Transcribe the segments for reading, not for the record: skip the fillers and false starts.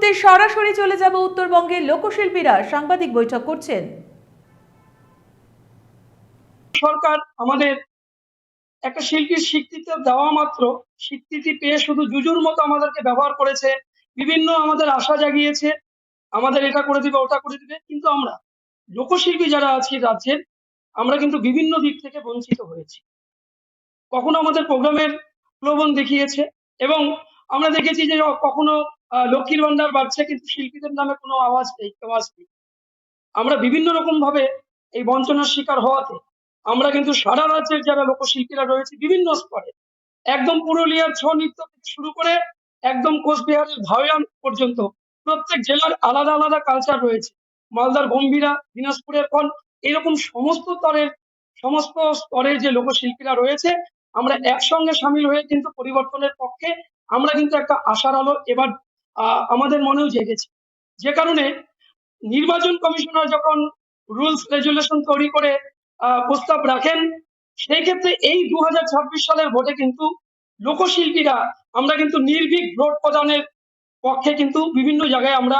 মুহূর্তে সরাসরি চলে যাব উত্তরবঙ্গের লোকশিল্পীরা সাংবাদিক বৈঠক করছেন। সরকার আমাদের একটা শিল্পীর স্বীকৃতি দেওয়া মাত্র স্বীকৃতি পেয়ে শুধু জুজুর মতো আমাদেরকে ব্যবহার করেছে, বিভিন্ন আমাদের আশা জাগিয়েছে, আমাদের এটা করে দিবে ওটা করে দিবে, কিন্তু আমরা লোকশিল্পী যারা আছি রাজ্যের, আমরা কিন্তু বিভিন্ন দিক থেকে বঞ্চিত হয়েছি। কখনো আমাদের প্রোগ্রামের প্রলোভন দেখিয়েছে এবং আমরা দেখেছি যে কখনো লক্ষ্মীর ভান্ডার বাড়ছে কিন্তু শিল্পীদের নামে কোনো আওয়াজ নেই, আওয়াজ নেই। আমরা বিভিন্ন রকম ভাবে এই বঞ্চনার শিকার হওয়াতে আমরা কিন্তু সারা রাজ্যের যারা লোকশিল্পীরা রয়েছে বিভিন্ন স্তরে, একদম পুরুলিয়ার ছৌ নৃত্য থেকে শুরু করে একদম কোচবিহারের ভাওয়ান পর্যন্ত প্রত্যেক জেলার আলাদা আলাদা কালচার রয়েছে। মালদার গম্ভীরা, দিনাজপুরের কন, এরকম সমস্ত স্তরের যে লোকশিল্পীরা রয়েছে, আমরা একসঙ্গে সামিল হয়ে কিন্তু পরিবর্তনের পক্ষে আমরা কিন্তু একটা আশার আলো এবার আমাদের মনেও জেগেছে। যে কারণে নির্বাচন কমিশনার যখন রুলস রেজুলেশন তৈরি করে প্রস্তাব রাখেন, সেই ক্ষেত্রে এই 2026 সালের ভোটে কিন্তু লোকশিল্পীরা আমরা কিন্তু নির্ভীক ভোট প্রদানের পক্ষে কিন্তু বিভিন্ন জায়গায় আমরা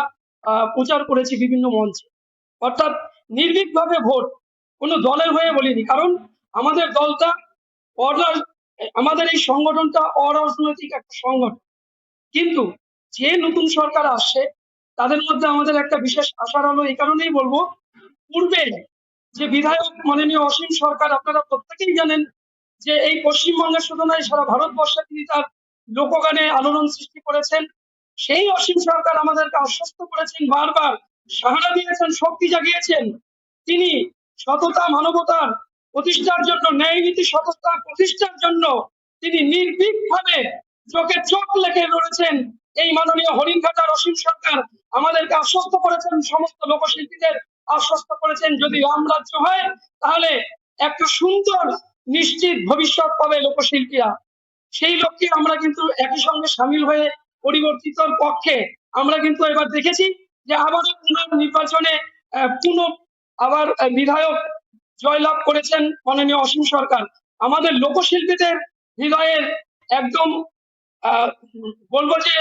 প্রচার করেছি বিভিন্ন মঞ্চে। অর্থাৎ নির্ভীকভাবে ভোট, কোনো দলের হয়ে বলিনি, কারণ আমাদের দলটা আমাদের এই সংগঠনটা অরাজনৈতিক একটা সংগঠন। কিন্তু যে নতুন সরকার আসছে তাদের মধ্যে আমাদের একটা বিশেষ আশার আলো এই কারণেই বলবো, পূর্বে যে বিধায়ক মাননীয় অসীম সরকার, আপনারা প্রত্যেকেই জানেন যে এই পশ্চিমবঙ্গের শুধু নয় সারা ভারতবর্ষে তিনি তার লোকগানে আলোড়ন সৃষ্টি করেছেন। সেই অসীম সরকার আমাদেরকে আশ্বস্ত করেছেন, বারবার সাহারা দিয়েছেন, শক্তি জাগিয়েছেন। তিনি সততা মানবতার প্রতিষ্ঠার জন্য, ন্যায় নীতি সততা প্রতিষ্ঠার জন্য তিনি নির্ভীকভাবে চোখে চোখ লেগে লড়েছেন। এই মাননীয় হরিণঘাটার অসীম সরকার আমাদেরকে আশ্বস্ত করেছেন, সমস্ত লোকশিল্পীদের আশ্বস্ত করেছেন, যদি রামরাজ্য হয় তাহলে একটা সুন্দর নিশ্চিত ভবিষ্যৎ পাবে লোকশিল্পীরা। সেই লক্ষ্যে আমরা কিন্তু একই সঙ্গে সামিল হয়ে পরিবর্তিতর পক্ষে আমরা কিন্তু এবার দেখেছি যে আবারও পুনর্নির্বাচনে আবার বিধায়ক জয়লাভ করেছেন মাননীয় অসীম সরকার। আমাদের লোকশিল্পীদের হৃদয়ের একদম বলবো যে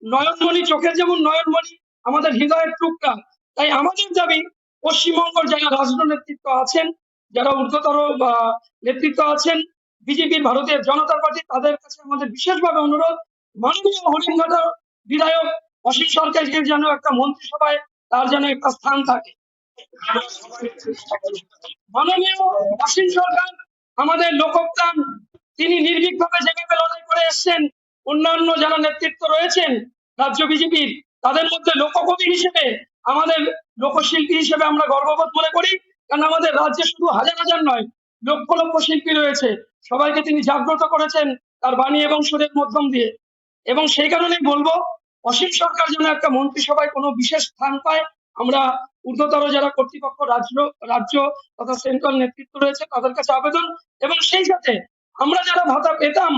নয়নমণি, চোখের যেমন নয়নমণি, আমাদের হৃদয়ের টুকরা। তাই আমাদের দাবি, পশ্চিমবঙ্গের যারা রাষ্ট্র নেতৃত্ব আছেন, যারা ঊর্ধ্বতর নেতৃত্ব আছেন বিজেপির, ভারতীয় জনতা পার্টি, তাদের কাছে আমাদের বিশেষভাবে অনুরোধ, মাননীয় হরিণঘাটা বিধায়ক অসীম সরকারকে যেন একটা মন্ত্রিসভায় তার যেন একটা স্থান থাকে। মাননীয় অসীম সরকার আমাদের লোকপ্রাণ, তিনি নির্ভীকভাবে যেভাবে লড়াই করে এসছেন, অন্যান্য যারা নেতৃত্ব রয়েছেন রাজ্য বিজেপির, তাদের মধ্যে লোককবি হিসেবে, আমাদের লোকশিল্পী হিসেবে আমরা গর্ববোধ মনে করি। কারণ আমাদের রাজ্যে শুধু হাজার হাজার নয়, লক্ষ লক্ষ শিল্পী রয়েছে, সবাইকে তিনি জাগ্রত করেছেন তার বাণী এবং সুরের মাধ্যম দিয়ে। এবং সেই কারণেই বলবো, অসীম সরকার যেন একটা মন্ত্রিসভায় কোনো বিশেষ স্থান পায়। আমরা ঊর্ধ্বতর যারা কর্তৃপক্ষ, রাজ্য তথা সেন্ট্রাল নেতৃত্ব রয়েছে তাদের কাছে আবেদন, এবং সেই সাথে আমরা যারা ভাতা পেতাম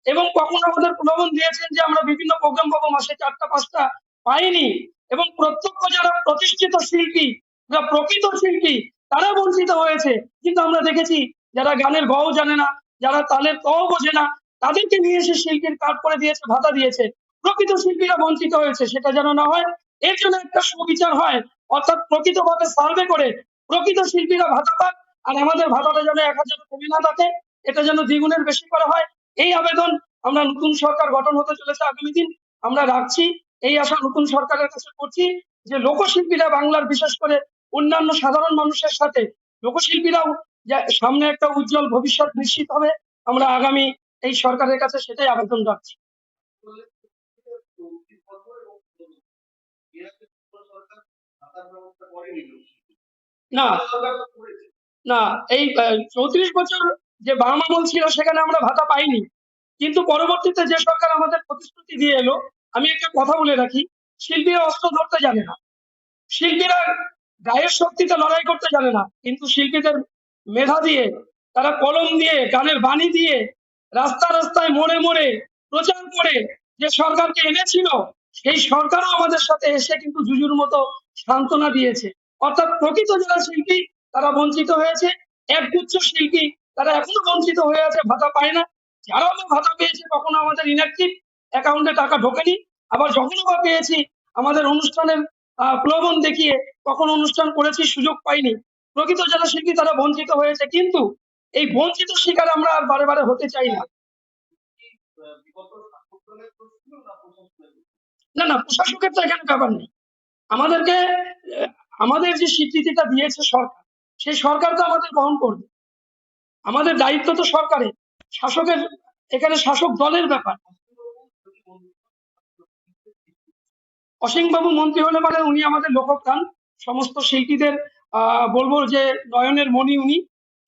এবং কখনো আমাদের প্রলোভন দিয়েছেন যে আমরা বিভিন্ন প্রোগ্রাম পাবো, মাসে 4টা 5টা পাইনি, এবং প্রত্যক্ষ যারা প্রতিষ্ঠিত শিল্পী, যারা প্রকৃত শিল্পী, তারা বঞ্চিত হয়েছে। কিন্তু আমরা দেখেছি যারা গানের গও জানে না, যারা তালের কও বোঝে না, তাদেরকে নিয়ে এসে শিল্পীর কার্ড করে দিয়েছে, ভাতা দিয়েছে। প্রকৃত শিল্পীরা বঞ্চিত হয়েছে, সেটা যেন না হয়, এর জন্য একটা সুবিচার হয়। অর্থাৎ প্রকৃতভাবে সার্ভে করে প্রকৃত শিল্পীরা ভাতা পাক, আর আমাদের ভাতাটা যেন 1000 কমে না থাকে, এটা যেন দ্বিগুণের বেশি করা হয়। এই আবেদন আমরা নতুন সরকার গঠন হতে চলেছে আগামী দিন, আমরা রাখছি, এই আশা নতুন সরকারের কাছে করছি যে লোকশিল্পীরা বাংলার, বিশেষ করে অন্যান্য সাধারণ মানুষের সাথে লোকশিল্পীরাও সামনে একটা উজ্জ্বল ভবিষ্যৎ নিশ্চিত হবে। আমরা আগামী এই সরকারের কাছে সেটাই আবেদন রাখছি। না না, এই 34 বছর যে বাম আমল ছিল সেখানে আমরা ভাতা পাইনি, কিন্তু পরবর্তীতে যে সরকার আমাদের প্রতিশ্রুতি দিয়ে এলো, আমি একটা কথা বলে রাখি, শিল্পীরা অস্ত্র ধরতে জানে না, শিল্পীরা গায়ের শক্তিতে লড়াই করতে জানে না, কিন্তু শিল্পীদের মেধা দিয়ে, তারা কলম দিয়ে, গানের বাণী দিয়ে, রাস্তা রাস্তায় মোড়ে মোড়ে প্রচার করে যে সরকারকে এনেছিল, সেই সরকারও আমাদের সাথে এসে কিন্তু জুজুর মতো সান্ত্বনা দিয়েছে। অর্থাৎ প্রকৃত যারা শিল্পী তারা বঞ্চিত হয়েছে, একগুচ্ছ শিল্পী তারা এখনো বঞ্চিত হয়ে আছে, ভাতা পায় না। যারা ভাতা পেয়েছে কখনো আমাদের ইনঅ্যাক্টিভ অ্যাকাউন্টে টাকা ঢোকেনি, আবার যখনই বা পেয়েছি আমাদের অনুষ্ঠানের প্রলোভন দেখিয়ে তখন অনুষ্ঠান করেছি, সুযোগ পাইনি। প্রকৃত যারা শিল্পী তারা বঞ্চিত হয়েছে, কিন্তু এই বঞ্চিত শিকার আমরা আর বারে বারে হতে চাই না। না না, প্রশাসকের তো এখানে ব্যাপার নেই। আমাদেরকে আমাদের যে স্বীকৃতিটা দিয়েছে সরকার, সেই সরকার তো আমাদের বহন করবে। আমাদের দায়িত্ব তো সরকারের, শাসকের এখানে শাসক দলের ব্যাপার। অসীমবাবু মন্ত্রী হলে পারে উনি আমাদের লোকপ্রাণ, সমস্ত শিল্পীদের বলবো যে নয়নের মণি উনি।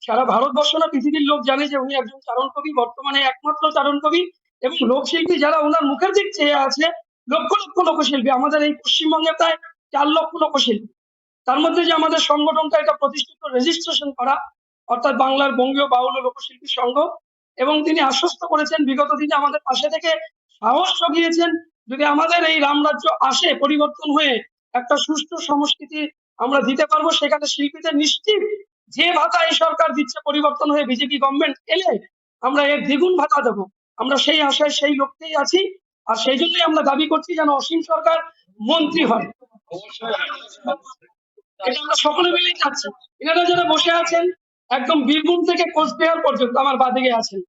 সারা ভারতবর্ষ না পৃথিবীর লোক জানে যে উনি একজন চারণ কবি, বর্তমানে একমাত্র চারণ কবি। এবং লোকশিল্পী যারা ওনার মুখের দিক চেয়ে আছে, লক্ষ লক্ষ লোকশিল্পী আমাদের এই পশ্চিমবঙ্গে প্রায় 4 লক্ষ লোকশিল্পী। তার মধ্যে যে আমাদের সংগঠনটা এটা প্রতিষ্ঠিত, রেজিস্ট্রেশন করা, অর্থাৎ বাংলার বঙ্গীয় বাউল ও লোকশিল্পী সংঘ। এবং তিনি আশ্বস্ত করেছেন বিগত দিনে আমাদের পাশে থেকে সাহস জুগিয়েছেন, যদি আমাদের এই রামরাজ্য আসে পরিবর্তন হয়ে, একটা সুষ্ঠু সংস্কৃতি আমরা দিতে পারবো, সেখানে শিল্পীদের নিশ্চিত যে ভাতা এই সরকার দিচ্ছে পরিবর্তন হয়ে বিজেপি গভর্নমেন্ট এলে আমরা এর দ্বিগুণ ভাতা দেবো। আমরা সেই আশায় সেই লক্ষ্যেই আছি, আর সেই জন্যই আমরা দাবি করছি যেন অসীম সরকার মন্ত্রী হয়। এটা আমরা সকলে মিলেই চাচ্ছি। এনারা যারা বসে আছেন একদম বীরভূম থেকে কোচবিহার পর্যন্ত আমার বাদিকে আছেন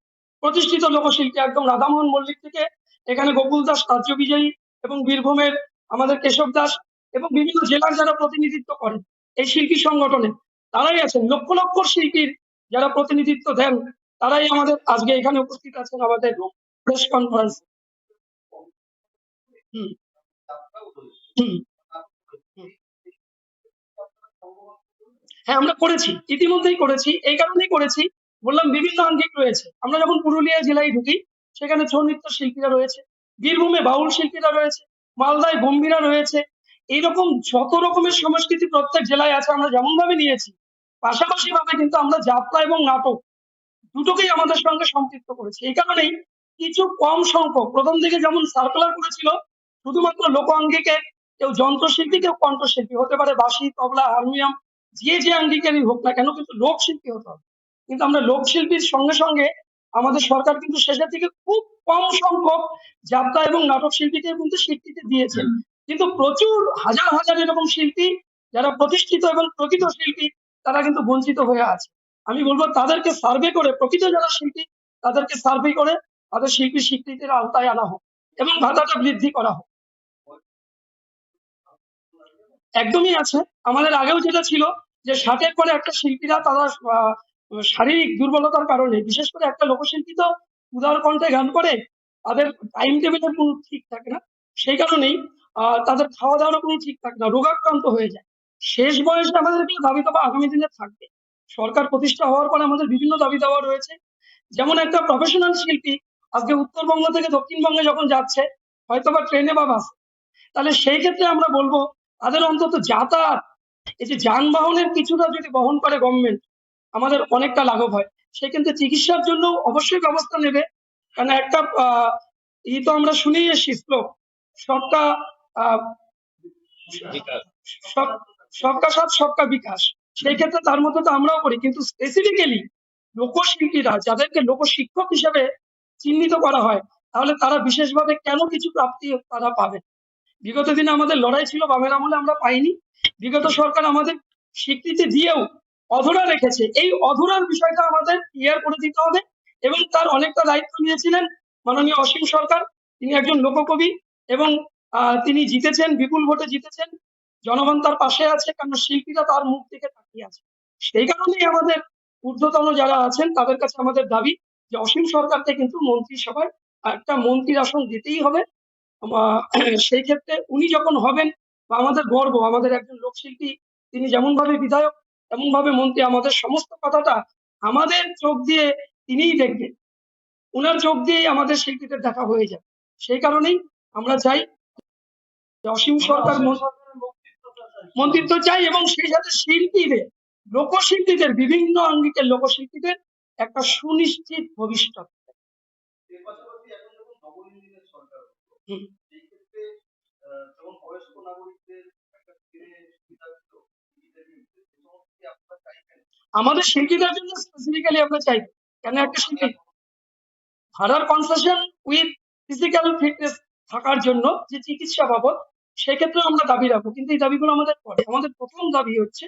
প্রতিষ্ঠিত লোকশিল্পী, একদম রাধামোহন মল্লিক থেকে এখানে গোকুল দাস রাজ্য বিজয়ী, এবং বীরভূমের আমাদের কেশব দাস, এবং বিভিন্ন জেলার যারা প্রতিনিধিত্ব করেন এই শিল্পী সংগঠনে, তারাই আছেন। লক্ষ লক্ষ শিল্পীর যারা প্রতিনিধিত্ব দেন, তারাই আমাদের আজকে এখানে উপস্থিত আছেন আমাদের প্রেস কনফারেন্স। হুম হুম হুম। হ্যাঁ, আমরা করেছি, ইতিমধ্যেই করেছি। এই কারণেই করেছি, বললাম বিভিন্ন আঙ্গিক রয়েছে। আমরা যখন পুরুলিয়া জেলায় ঢুকি, সেখানে ছৌ নৃত্য শিল্পীরা রয়েছে, বীরভূমে বাউল শিল্পীরা রয়েছে, মালদায় গম্ভীরা রয়েছে। এইরকম যত রকমের সংস্কৃতি প্রত্যেক জেলায় আছে আমরা যেমন ভাবে নিয়েছি, পাশাপাশি ভাবে কিন্তু আমরা যাত্রা এবং নাটক দুটোকেই আমাদের সঙ্গে সম্পৃক্ত করেছি। এই কারণেই কিছু কম সংখ্যক প্রথম দিকে যেমন সার্কুলার করেছিল শুধুমাত্র লোকাঙ্গিকে, কেউ যন্ত্রশিল্পী কেউ কণ্ঠশিল্পী হতে পারে, বাঁশি তবলা হারমোনিয়াম যে আঙ্গিকেরই হোক না কেন, কিন্তু লোকশিল্পী হতে হবে। কিন্তু আমরা লোকশিল্পীর সঙ্গে সঙ্গে আমাদের সরকার কিন্তু শেষের দিকে খুব কম সংখ্যক যাত্রা এবং নাটক শিল্পীকে কিন্তু স্বীকৃতি দিয়েছে। কিন্তু প্রচুর হাজার হাজার এরকম শিল্পী যারা প্রতিষ্ঠিত এবং প্রকৃত শিল্পী, তারা কিন্তু বঞ্চিত হয়ে আছে। আমি বলবো তাদেরকে সার্ভে করে, প্রকৃত যারা শিল্পী তাদেরকে সার্ভে করে তাদের শিল্পী স্বীকৃতির আওতায় আনা হোক এবং ভাতাটা বৃদ্ধি করা হোক। একদমই আছে। আমাদের আগেও যেটা ছিল যে 60-এর পরে একটা শিল্পীরা তারা শারীরিক দুর্বলতার কারণে, বিশেষ করে একটা লোকশিল্পী তো উদার কণ্ঠে গান করে, তাদের টাইম টেবিলের কোনো ঠিক থাকে না। সেই কারণেই তাদের খাওয়া দাওয়ারও কোনো ঠিক থাকে না, রোগাক্রান্ত হয়ে যায়। শেষ বয়সে আমাদের এগুলো দাবি দাবা আগামী দিনে থাকবে। সরকার প্রতিষ্ঠা হওয়ার পরে আমাদের বিভিন্ন দাবি দাওয়া রয়েছে। যেমন একটা প্রফেশনাল শিল্পী আজকে উত্তরবঙ্গ থেকে দক্ষিণবঙ্গে যখন যাচ্ছে, হয়তোবা ট্রেনে বা বাসে, তাহলে সেই ক্ষেত্রে আমরা বলবো তাদের অন্তত যাতায়াত, এই যে যানবাহনের কিছুটা যদি বহন করে গভর্নমেন্ট, আমাদের অনেকটা লাঘব হয়। সেক্ষেত্রে চিকিৎসার জন্য অবশ্যই ব্যবস্থা নেবে। কারণ একটা তো আমরা শুনেই এসেছি শ্লোক, সবকা আহ, সব- সবকা সাথ সবকা বিকাশ। সেই ক্ষেত্রে তার মধ্যে তো আমরাও করি, কিন্তু স্পেসিফিক্যালি লোকশিল্পীরা যাদেরকে লোকশিক্ষক হিসেবে চিহ্নিত করা হয়, তাহলে তারা বিশেষভাবে কেন কিছু প্রাপ্তি তারা পাবে। বিগত দিনে আমাদের লড়াই ছিল, বামের আমলে আমরা পাইনি। বিগত সরকার আমাদের স্বীকৃতি দিয়েও অধরা রেখেছে। এই অধরার বিষয়টা আমাদের ক্লিয়ার করে দিতে হবে। এবং তার অনেকটা দায়িত্ব নিয়েছিলেন মাননীয় অসীম সরকার। তিনি একজন লোককবি, এবং তিনি জিতেছেন, বিপুল ভোটে জিতেছেন। জনগণ তার পাশে আছে, কারণ শিল্পীরা তার মুখ থেকে তাকিয়ে আছে। সেই কারণেই আমাদের ঊর্ধ্বতন যারা আছেন তাদের কাছে আমাদের দাবি যে অসীম সরকারকে কিন্তু মন্ত্রিসভায় একটা মন্ত্রীর আসন দিতেই হবে। সেই ক্ষেত্রে উনি যখন হবেন, বা আমাদের গর্ব, আমাদের একজন লোকশিল্পী তিনি যেমন ভাবে বিধায়ক তেমন ভাবে মন্ত্রী, আমাদের সমস্ত কথাটা আমাদের চোখ দিয়ে তিনিই দেখবেন, উনার চোখ দিয়েই আমাদের শিল্পীদের দেখা হয়ে যায়। সেই কারণেই আমরা চাই যে অসীম সরকার মন্ত্রিত্ব চাই, এবং সেই সাথে শিল্পীদের, লোকশিল্পীদের, বিভিন্ন আঙ্গিকের লোকশিল্পীদের একটা সুনিশ্চিত ভবিষ্যৎ। হুম। আমাদের শিল্পীদের জন্য স্পেসিফিক্যালি আমরা চাই, কেন একটা শিল্পী ভাড়ার কনসেশন উইথ ফিজিক্যাল ফিটনেস থাকার জন্য যে চিকিৎসা বাবদ, সেক্ষেত্রে আমরা দাবি রাখবো। কিন্তু এই দাবিগুলো আমাদের পরে। আমাদের প্রথম দাবি হচ্ছে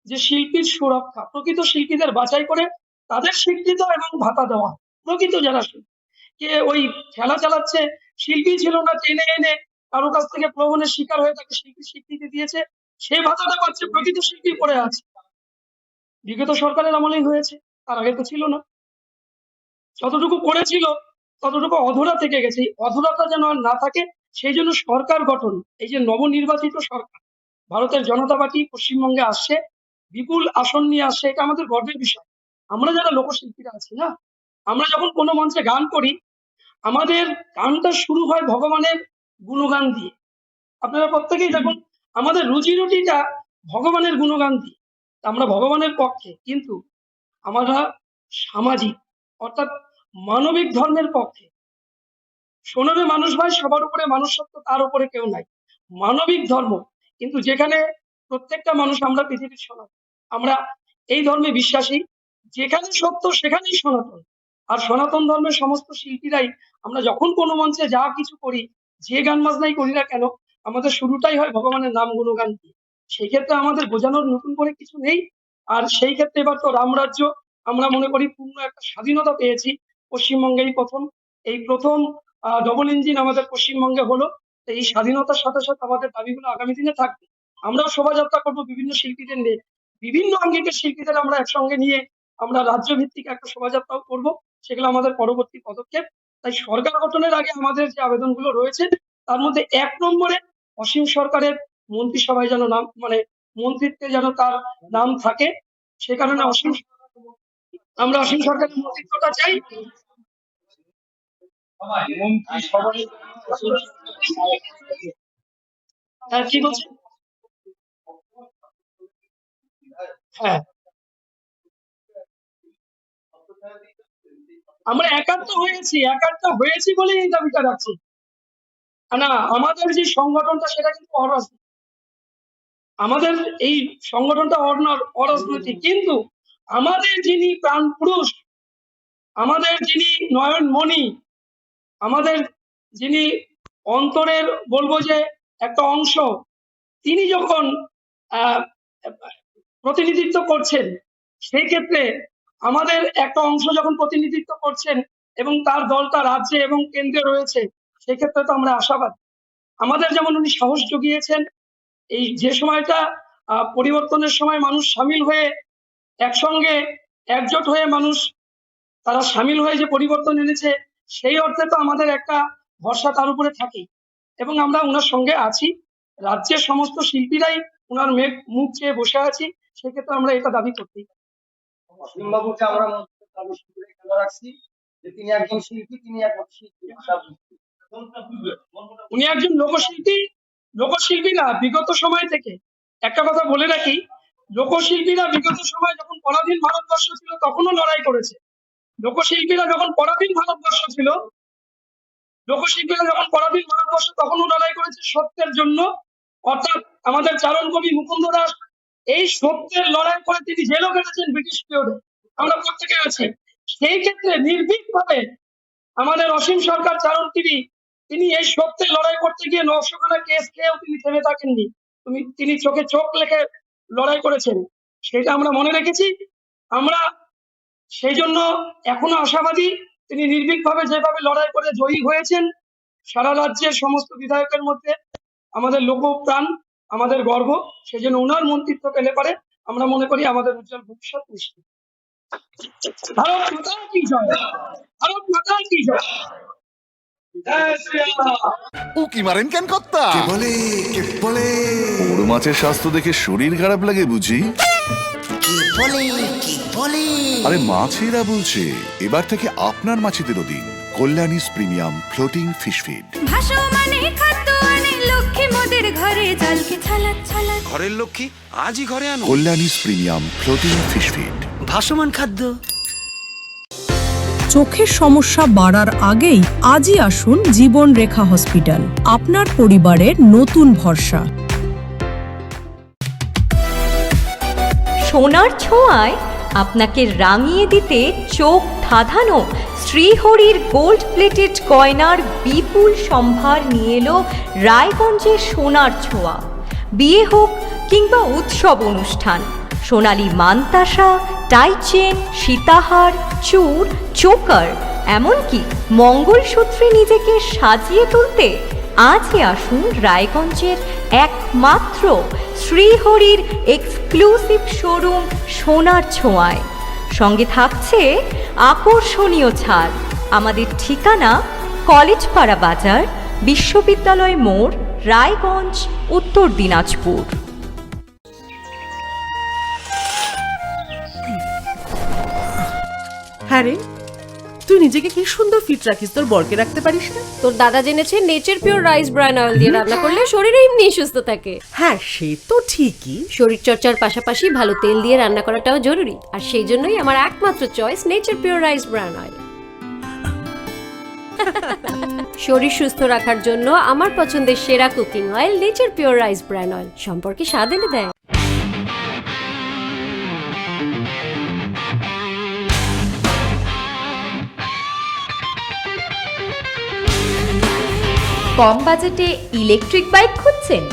যে শিল্পীর সুরক্ষা, প্রকৃত শিল্পীদের বাছাই করে তাদের স্বীকৃত এবং ভাতা দেওয়া। প্রকৃত যারা শিল্পী, কে ওই খেলা চালাচ্ছে, শিল্পী ছিল না, টেনে এনে কারো কাছ থেকে প্রলোভনের শিকার হয়ে তাকে শিল্পীর স্বীকৃতি দিয়েছে, সে ভাতাটা পাচ্ছে, প্রকৃত শিল্পী পড়ে আছে। বিগত সরকারের আমলেই হয়েছে, তার আগে তো ছিল না। যতটুকু করেছিল ততটুকু অধরা থেকে গেছে। এই অধরাটা যেন আর না থাকে, সেই জন্য সরকার গঠন, এই যে নবনির্বাচিত সরকার, ভারতের জনতা পার্টি পশ্চিমবঙ্গে আসছে, বিপুল আসন নিয়ে আসছে, এটা আমাদের গর্বের বিষয়। আমরা যারা লোকশিল্পীরা আছি না, আমরা যখন কোনো মঞ্চে গান করি, আমাদের গানটা শুরু হয় ভগবানের গুণগান দিয়ে। আপনারা প্রত্যেকেই দেখুন, আমাদের রুজি রুটিটা ভগবানের গুণগান দিয়ে। আমরা ভগবানের পক্ষে, কিন্তু আমরা সামাজিক অর্থাৎ মানবিক ধর্মের পক্ষে। সোনারে মানুষ ভাই, সবার উপরে মানুষ সত্য, তার উপরে কেউ নাই। মানবিক ধর্ম, কিন্তু যেখানে প্রত্যেকটা মানুষ, আমরা পৃথিবীর সনাতন, আমরা এই ধর্মে বিশ্বাসী, যেখানে সত্য সেখানেই সনাতন। আর সনাতন ধর্মের সমস্ত শিল্পীরাই আমরা যখন কোনো মঞ্চে যা কিছু করি, যে গান বাজনাই করি না কেন, আমাদের শুরুটাই হয় ভগবানের নাম গুণগান দিয়ে। সেই ক্ষেত্রে আমাদের বোঝানোর নতুন করে কিছু নেই। আর সেই ক্ষেত্রে এবার তো রামরাজ্য, আমরা মনে করি পূর্ণ একটা স্বাধীনতা পেয়েছি পশ্চিমবঙ্গেই প্রথম। এই প্রথম ডবল ইঞ্জিন আমাদের পশ্চিমবঙ্গে হলো। তো এই স্বাধীনতার সাথে সাথে আমাদের দাবিগুলো আগামী দিনে থাকবে। আমরাও শোভাযাত্রা করবো বিভিন্ন শিল্পীদের নিয়ে, বিভিন্ন আঙ্গিকের শিল্পীদের আমরা একসঙ্গে নিয়ে আমরা রাজ্য ভিত্তিক একটা শোভাযাত্রাও করব। সেগুলো আমাদের পরবর্তী পদক্ষেপ। তাই সরকার গঠনের আগে আমাদের যে আবেদনগুলো রয়েছে, তার মধ্যে 1 নম্বরে অসীম সরকারের মন্ত্রিসভায় যেন নাম, মানে মন্ত্রিত্বে যেন তার নাম থাকে। সে কারণে আমরা অসীম সরকারের মন্ত্রিত্বটা চাই। হ্যাঁ, কি বলছেন? হ্যাঁ, আমরা একাত্ম হয়েছি বলেই এই দাবিটা রাখছি। না, আমাদের যে সংগঠনটা সেটা কিন্তু অরাজনৈতিক। আমাদের এই সংগঠনটা অরাজনৈতিক, কিন্তু আমাদের যিনি প্রাণ পুরুষ, আমাদের যিনি নয়নমণি, আমাদের যিনি অন্তরের বলবো যে একটা অংশ, তিনি যখন আহ প্রতিনিধিত্ব করছেন, সেই ক্ষেত্রে আমাদের একটা অংশ যখন প্রতিনিধিত্ব করছেন এবং তার দলটা রাজ্যে এবং কেন্দ্রে রয়েছে, সেক্ষেত্রে তো আমরা আশাবাদী। আমাদের যেমন উনি সাহস জুগিয়েছেন, এই যে সময়টা পরিবর্তনের সময় মানুষ সামিল হয়ে একসঙ্গে একজোট হয়ে মানুষ তারা সামিল হয়ে যে পরিবর্তন এনেছে, সেই অর্থে তো আমাদের একটা ভরসা তার উপরে থাকে এবং আমরা ওনার সঙ্গে আছি। রাজ্যের সমস্ত শিল্পীরাই ওনার মুখ চেয়ে বসে আছি। সেক্ষেত্রে আমরা এটা দাবি করতেই পারি। অসীমবাবুকে আমরা দাবি শিল্পীরা কেন রাখছি, যে তিনি একজন শিল্পী, তিনি একজন শিল্পী। উনি একজন লোকশিল্পীরা বিগত সময় থেকে, একটা কথা বলে রাখি, লোকশিল্পীরা বিগত সময় যখন পরাধীন ভারতবর্ষ ছিল তখনও লড়াই করেছে। লোকশিল্পীরা যখন পরাধীন ভারতবর্ষ তখনও লড়াই করেছে সত্যের জন্য। অর্থাৎ আমাদের চারণ কবি মুকুন্দ দাস এই সত্যের লড়াই করে তিনি জেলও কেটেছেন ব্রিটিশ পিরিয়ডে, আমরা প্রত্যেকে আছি। সেই ক্ষেত্রে নির্ভীকভাবে আমাদের অসীম সরকার চারণ তিনি এই সত্যের লড়াই করতে গিয়ে 900খানা কেস খেয়েও তিনি থেমে থাকেননি। তিনি চোখে চোখ রেখে লড়াই করেছেন, সেটা আমরা মনে রেখেছি। আমরা সেই জন্য এখনো আশাবাদী, তিনি নির্ভীকভাবে যেভাবে লড়াই করে জয়ী হয়েছেন, সারা রাজ্যের সমস্ত বিধায়কের মধ্যে আমাদের লোকপ্রাণ, আমাদের গর্ব। সেজন্য ওনার মন্ত্রিত্ব পেলে পারে আমরা মনে করি আমাদের উজ্জ্বল ভবিষ্যৎ নিশ্চিত। ভারত মাতা কি জয়, ভারত মাতা কি জয়। উকি মারেন কেন কর্তা? কে বলে বড় মাছের স্বাস্থ্য দেখে শরীর খারাপ লাগে বুঝি? কি বলে আরে মাছেরা বলছে, এবার থেকে আপনার মাছেদেরও দিন কল্যাণীস প্রিমিয়াম ফ্লোটিং ফিশ ফিড। ভাসমানে খাদ্য আনে লক্ষ্মী মোদের ঘরে, জলকে ছালাত ছালাত ঘরের লক্ষ্মী আজই ঘরে আনো কল্যাণীস প্রিমিয়াম ফ্লোটিং ফিশ ফিড। ভাসমান খাদ্য। চোখের সমস্যা বাড়ার আগেই আজই আসুন জীবন রেখা হসপিটাল, আপনার পরিবারের নতুন ভরসা। সোনার ছোঁয়ায় আপনাকে রাঙিয়ে দিতে চোখ ধাঁধানো শ্রীহরির গোল্ড প্লেটেড গয়নার বিপুল সম্ভার নিয়ে এলো রায়গঞ্জের সোনার ছোঁয়া। বিয়ে হোক কিংবা উৎসব অনুষ্ঠান, সোনালী মানতাসা, টাইচেন, সীতাহার, চূড়, চোকার, এমনকি মঙ্গলসূত্রে নিজেকে সাজিয়ে তুলতে আজই আসুন রায়গঞ্জের একমাত্র শ্রীহরির এক্সক্লুসিভ শোরুম সোনার ছোঁয়ায়। সঙ্গে থাকছে আকর্ষণীয় ছাড়। আমাদের ঠিকানা কলেজপাড়া বাজার, বিশ্ববিদ্যালয় মোড়, রায়গঞ্জ, উত্তর দিনাজপুর। হ্যাঁ রে, তুই নিজেকে কি সুন্দর ফিট রাখিস, তোর বরকে রাখতে পারিস না? তোর দাদা জেনেছে nature pure rice bran oil দিয়ে রান্না করলে শরীর এমনি সুস্থ থাকে। হ্যাঁ সে তো ঠিকই, শরীর চর্চার পাশাপাশি ভালো তেল দিয়ে রান্না করাটাও জরুরি, আর সেই জন্যই আমার একমাত্র choice nature pure rice bran oil. শরীর সুস্থ রাখার জন্য আমার পছন্দের সেরা cooking oil nature pure rice bran oil, সম্পর্কে স্বাদ এনে দেয়। কম বাজেটে ইলেকট্রিক বাইক খুঁজছেন,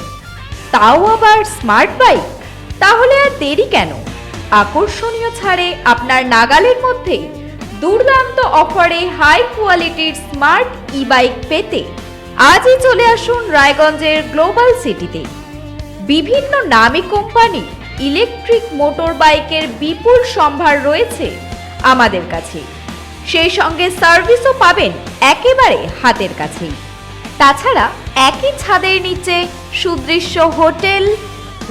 তাও আবার স্মার্ট বাইক? তাহলে আর দেরি কেন? আকর্ষণীয় ছাড়ে আপনার নাগালের মধ্যে দুর্দান্ত অফারে হাই কোয়ালিটির স্মার্ট ই বাইক পেতে আজই চলে আসুন রায়গঞ্জের গ্লোবাল সিটিতে। বিভিন্ন নামী কোম্পানি ইলেকট্রিক মোটর বাইকের বিপুল সম্ভার রয়েছে আমাদের কাছে, সেই সঙ্গে সার্ভিসও পাবেন একেবারে হাতের কাছেই। তাছাড়া একই ছাদের নিচে সুদৃশ্য হোটেল,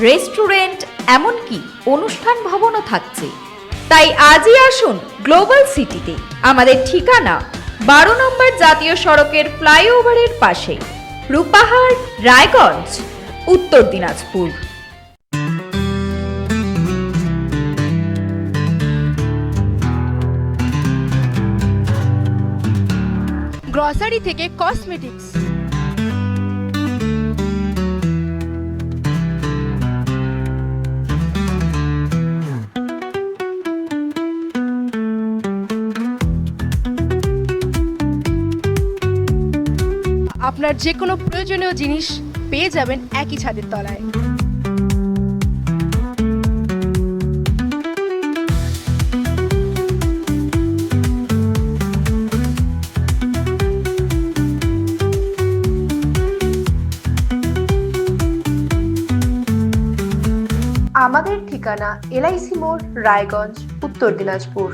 রেস্টুরেন্ট, এমনকি অনুষ্ঠান ভবনও থাকছে। তাই আজই আসুন গ্লোবাল সিটিতে। আমাদের ঠিকানা 12 নম্বর জাতীয় সড়কের ফ্লাইওভারের পাশে, রূপাহার, রায়গঞ্জ, উত্তর দিনাজপুর। গ্রসারি থেকে কসমেটিক্স, আপনার যে কোনো প্রয়োজনীয় জিনিস পেয়ে যাবেন একই ছাদের তলায়। আমাদের ঠিকানা LIC মোড়, রায়গঞ্জ, উত্তর দিনাজপুর।